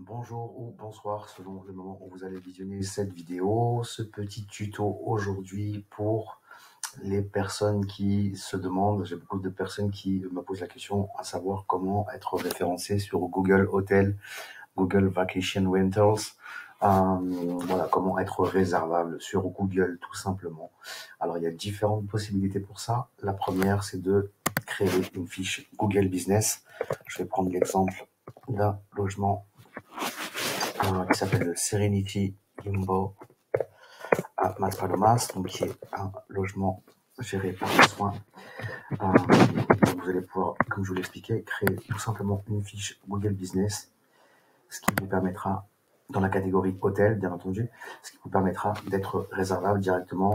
Bonjour ou bonsoir selon le moment où vous allez visionner cette vidéo. Ce petit tuto aujourd'hui pour les personnes qui se demandent, j'ai beaucoup de personnes qui me posent la question à savoir comment être référencé sur Google Hotel, Google Vacation Rentals, voilà, comment être réservable sur Google tout simplement. Alors il y a différentes possibilités pour ça. La première c'est de créer une fiche Google Business. Je vais prendre l'exemple d'un logement qui s'appelle le Serenity Limbo à Maspalomas, donc qui est un logement géré par les soins. Vous allez pouvoir, comme je vous l'expliquais, créer tout simplement une fiche Google Business, ce qui vous permettra, dans la catégorie hôtel, bien entendu, ce qui vous permettra d'être réservable directement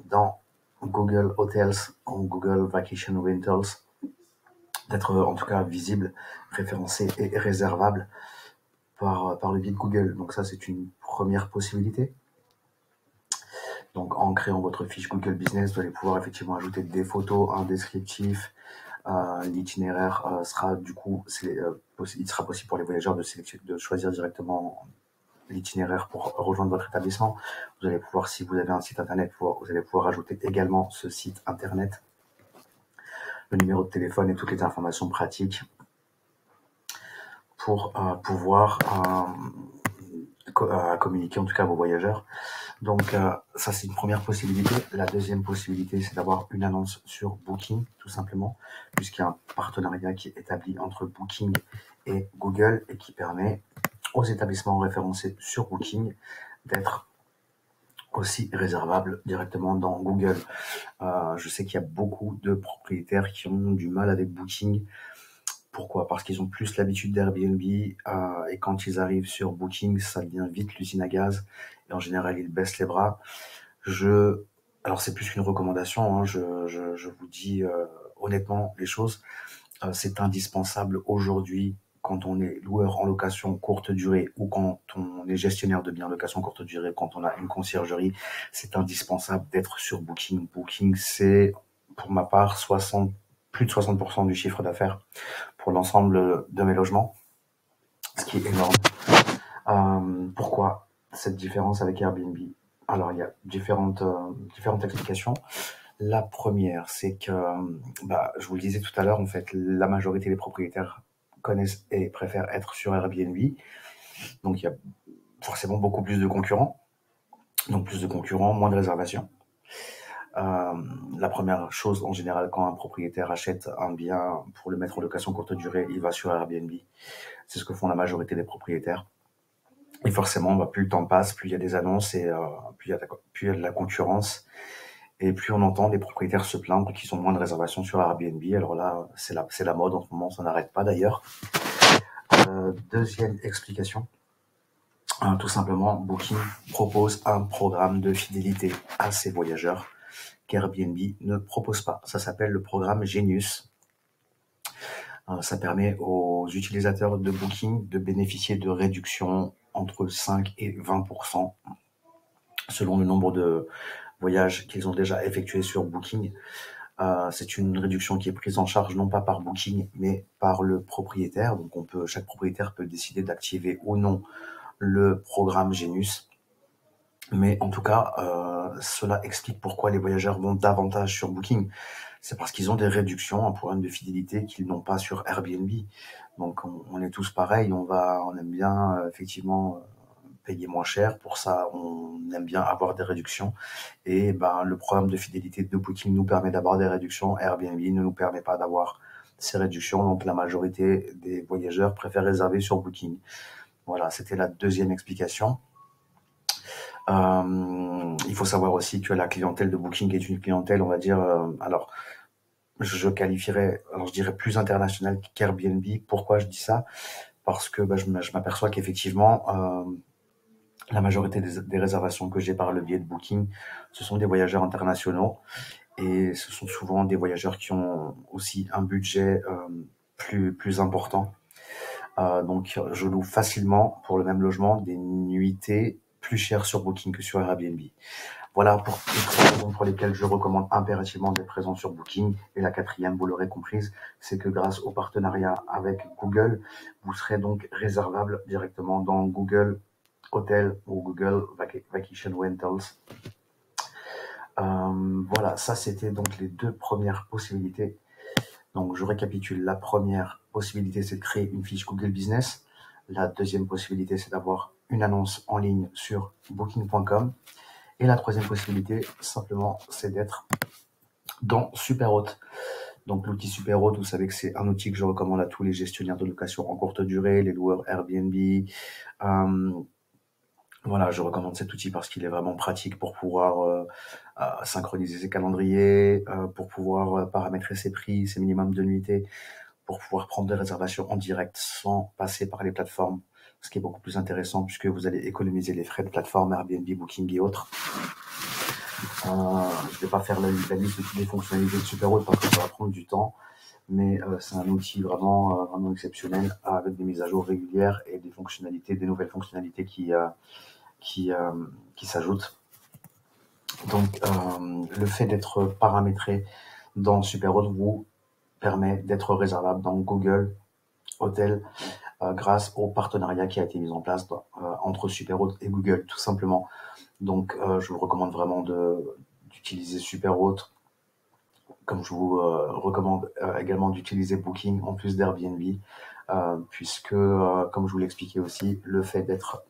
dans Google Hotels ou Google Vacation Rentals, d'être en tout cas visible, référencé et réservable par le biais de Google. Donc ça, c'est une première possibilité. Donc en créant votre fiche Google Business, vous allez pouvoir effectivement ajouter des photos, un descriptif. L'itinéraire sera du coup, il sera possible pour les voyageurs de choisir directement l'itinéraire pour rejoindre votre établissement. Vous allez pouvoir, si vous avez un site internet, vous allez pouvoir ajouter également ce site internet, le numéro de téléphone et toutes les informations pratiques pour pouvoir communiquer en tout cas à vos voyageurs. Donc ça c'est une première possibilité. La deuxième possibilité c'est d'avoir une annonce sur Booking tout simplement, puisqu'il y a un partenariat qui est établi entre Booking et Google et qui permet aux établissements référencés sur Booking d'être aussi réservables directement dans Google. Je sais qu'il y a beaucoup de propriétaires qui ont du mal avec Booking. Pourquoi? Parce qu'ils ont plus l'habitude d'Airbnb et quand ils arrivent sur Booking, ça devient vite l'usine à gaz et en général ils baissent les bras. Alors c'est plus qu'une recommandation, hein, je vous dis honnêtement les choses. C'est indispensable aujourd'hui quand on est loueur en location courte durée ou quand on est gestionnaire de biens en location courte durée, quand on a une conciergerie, c'est indispensable d'être sur Booking. Booking, c'est pour ma part plus de 60% du chiffre d'affaires pour l'ensemble de mes logements, ce qui est énorme. Pourquoi cette différence avec Airbnb? Alors, il y a différentes explications. La première, c'est que, je vous le disais tout à l'heure, en fait, la majorité des propriétaires connaissent et préfèrent être sur Airbnb. Donc, il y a forcément beaucoup plus de concurrents. Donc, plus de concurrents, moins de réservations. La première chose, en général, quand un propriétaire achète un bien pour le mettre en location courte durée, il va sur Airbnb. C'est ce que font la majorité des propriétaires. Et forcément, plus le temps passe, plus il y a des annonces et plus il y a de la concurrence. Et plus on entend des propriétaires se plaindre qu'ils ont moins de réservations sur Airbnb. Alors là, c'est la mode en ce moment, ça n'arrête pas d'ailleurs. Deuxième explication, tout simplement, Booking propose un programme de fidélité à ses voyageurs qu'Airbnb ne propose pas. Ça s'appelle le programme Genius. Ça permet aux utilisateurs de Booking de bénéficier de réductions entre 5 et 20% selon le nombre de voyages qu'ils ont déjà effectués sur Booking. C'est une réduction qui est prise en charge non pas par Booking, mais par le propriétaire. Donc chaque propriétaire peut décider d'activer ou non le programme Genius. Mais en tout cas, cela explique pourquoi les voyageurs vont davantage sur Booking. C'est parce qu'ils ont des réductions, un programme de fidélité qu'ils n'ont pas sur Airbnb. Donc on est tous pareils, on aime bien effectivement payer moins cher. Pour ça, on aime bien avoir des réductions. Et le programme de fidélité de Booking nous permet d'avoir des réductions. Airbnb ne nous permet pas d'avoir ces réductions. Donc la majorité des voyageurs préfèrent réserver sur Booking. Voilà, c'était la deuxième explication. Il faut savoir aussi que la clientèle de Booking est une clientèle, on va dire, je dirais plus internationale qu'Airbnb. Pourquoi je dis ça? Parce que je m'aperçois qu'effectivement, la majorité des réservations que j'ai par le biais de Booking, ce sont des voyageurs internationaux et ce sont souvent des voyageurs qui ont aussi un budget plus important. Donc je loue facilement pour le même logement des nuitées plus chères sur Booking que sur Airbnb. Voilà pour les 3 raisons pour lesquelles je recommande impérativement d'être présent sur Booking. Et la 4e, vous l'aurez comprise, c'est que grâce au partenariat avec Google, vous serez donc réservable directement dans Google Hotel ou Google Vacation Rentals. Voilà, ça c'était donc les 2 premières possibilités. Donc je récapitule, la première possibilité c'est de créer une fiche Google Business. La 2e possibilité c'est d'avoir une annonce en ligne sur booking.com. Et la 3e possibilité, simplement, c'est d'être dans Superhot. Donc l'outil Superhot, vous savez que c'est un outil que je recommande à tous les gestionnaires de location en courte durée, les loueurs Airbnb. Voilà, je recommande cet outil parce qu'il est vraiment pratique pour pouvoir synchroniser ses calendriers, pour pouvoir paramétrer ses prix, ses minimums de nuitées, pour pouvoir prendre des réservations en direct sans passer par les plateformes, ce qui est beaucoup plus intéressant puisque vous allez économiser les frais de plateforme Airbnb, Booking et autres. Je ne vais pas faire la liste de toutes les fonctionnalités de Superhot parce que ça va prendre du temps, mais c'est un outil vraiment exceptionnel avec des mises à jour régulières et des fonctionnalités, des nouvelles fonctionnalités qui s'ajoutent. Donc le fait d'être paramétré dans Superhot vous permet d'être réservable dans Google Hotel grâce au partenariat qui a été mis en place entre Superhot et Google, tout simplement. Donc je vous recommande vraiment d'utiliser Superhot, comme je vous recommande également d'utiliser Booking en plus d'Airbnb, puisque comme je vous l'expliquais aussi, le fait d'être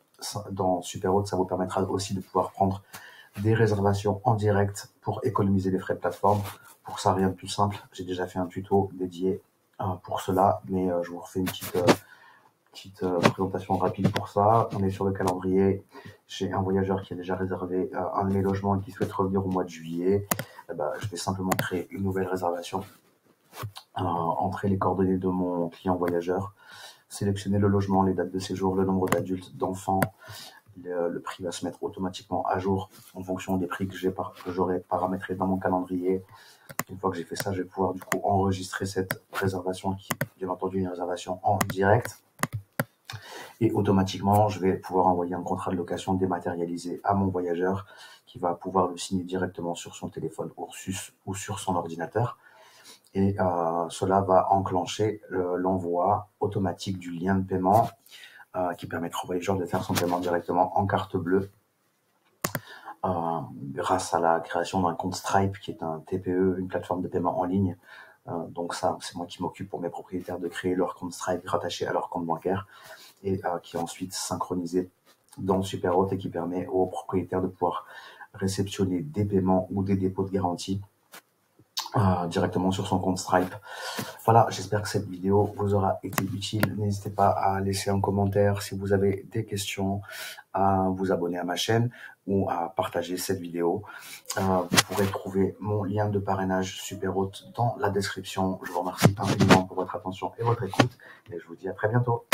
dans Superhot, ça vous permettra aussi de pouvoir prendre des réservations en direct pour économiser les frais de plateforme. Pour ça, rien de plus simple. J'ai déjà fait un tuto dédié pour cela, mais je vous refais une petite présentation rapide pour ça. On est sur le calendrier. J'ai un voyageur qui a déjà réservé un de mes logements et qui souhaite revenir au mois de juillet. Je vais simplement créer une nouvelle réservation, entrer les coordonnées de mon client voyageur, sélectionner le logement, les dates de séjour, le nombre d'adultes, d'enfants. Le prix va se mettre automatiquement à jour en fonction des prix que j'aurai paramétrés dans mon calendrier. Une fois que j'ai fait ça, je vais pouvoir du coup enregistrer cette réservation qui est bien entendu une réservation en direct. Et automatiquement, je vais pouvoir envoyer un contrat de location dématérialisé à mon voyageur qui va pouvoir le signer directement sur son téléphone ou sur son ordinateur. Et cela va enclencher l'envoi automatique du lien de paiement qui permettra au voyageur de faire son paiement directement en carte bleue grâce à la création d'un compte Stripe qui est un TPE, une plateforme de paiement en ligne. Donc ça, c'est moi qui m'occupe pour mes propriétaires de créer leur compte Stripe rattaché à leur compte bancaire et qui est ensuite synchronisé dans Superhot et qui permet aux propriétaires de pouvoir réceptionner des paiements ou des dépôts de garantie directement sur son compte Stripe. Voilà, j'espère que cette vidéo vous aura été utile. N'hésitez pas à laisser un commentaire si vous avez des questions, à vous abonner à ma chaîne ou à partager cette vidéo. Vous pourrez trouver mon lien de parrainage Superhot dans la description. Je vous remercie infiniment pour votre attention et votre écoute et je vous dis à très bientôt.